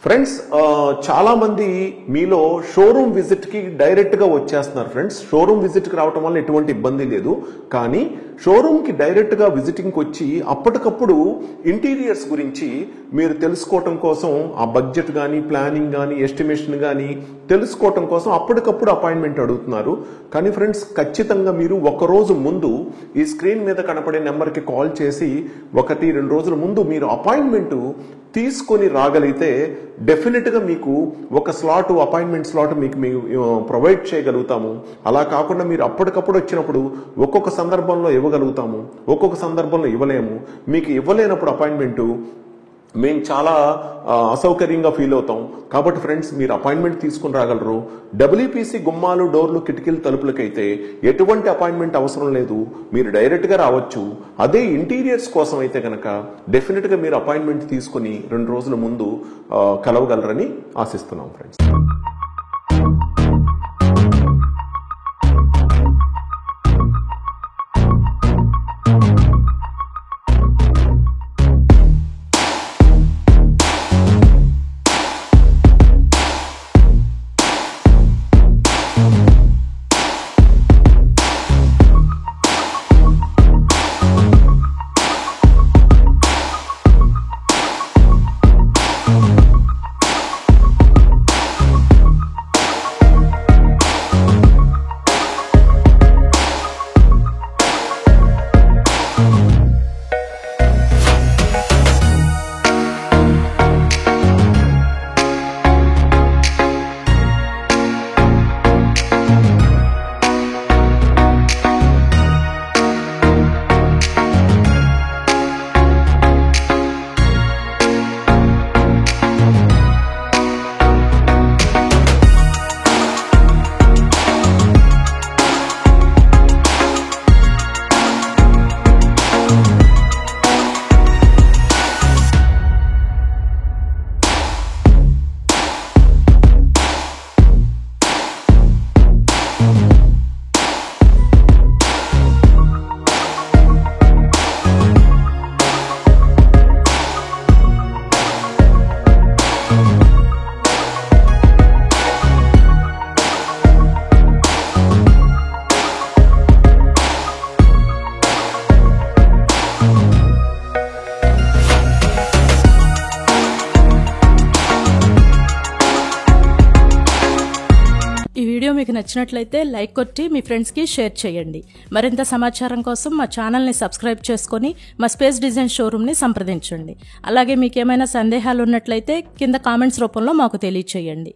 Friends చాలా మంది మీలో షోరూమ్ విజిట్ కి డైరెక్ట్ గా వచ్చేస్తున్నారు. ఫ్రెండ్స్ షోరూమ్ విజిట్ కి రావడం వల్ల ఎటువంటి ఇబ్బంది లేదు. కానీ షోరూమ్ కి డైరెక్ట్ గా విజిటింగ్ కి వచ్చి అప్పటికప్పుడు ఇంటీరియర్స్ గురించి మీరు తెలుసుకోవటం కోసం ఆ బడ్జెట్ గానీ ప్లానింగ్ గానీ ఎస్టిమేషన్ గానీ తెలుసుకోవటం కోసం అప్పటికప్పుడు అపాయింట్మెంట్ అడుగుతున్నారు. కానీ ఫ్రెండ్స్ ఖచ్చితంగా మీరు ఒక రోజు ముందు ఈ స్క్రీన్ మీద కనపడే నెంబర్కి కాల్ చేసి 1-2 రోజుల ముందు మీరు అపాయింట్మెంట్ తీసుకొని రాగలిగితే డెఫినెట్ గా మీకు ఒక అపాయింట్మెంట్ స్లాట్ మీకు ప్రొవైడ్ చేయగలుగుతాము. అలా కాకుండా మీరు అప్పటికప్పుడు వచ్చినప్పుడు ఒక్కొక్క సందర్భంలో ఇవ్వగలుగుతాము, ఒక్కొక్క సందర్భంలో ఇవ్వలేము. మీకు ఇవ్వలేనప్పుడు అపాయింట్మెంట్ మేము చాలా అసౌకర్యంగా ఫీల్ అవుతాం. కాబట్టి ఫ్రెండ్స్ మీరు అపాయింట్మెంట్ తీసుకుని రాగలరు. డబ్ల్యూపీసీ గుమ్మాలు, డోర్లు, కిటికీలు, తలుపులకైతే ఎటువంటి అపాయింట్మెంట్ అవసరం లేదు, మీరు డైరెక్ట్ గా రావచ్చు. అదే ఇంటీరియర్స్ కోసం అయితే కనుక డెఫినెట్ గా మీరు అపాయింట్మెంట్ తీసుకుని 2 రోజుల ముందు కలవగలరని ఆశిస్తున్నాం ఫ్రెండ్స్. ఈ వీడియో మీకు నచ్చినట్లయితే లైక్ కొట్టి మీ ఫ్రెండ్స్కి షేర్ చేయండి. మరింత సమాచారం కోసం మా ఛానల్ని సబ్స్క్రైబ్ చేసుకొని మా స్పేస్ డిజైన్ షోరూమ్ని సంప్రదించండి. అలాగే మీకు ఏమైనా సందేహాలు ఉన్నట్లయితే కింద కామెంట్స్ రూపంలో మాకు తెలియచేయండి.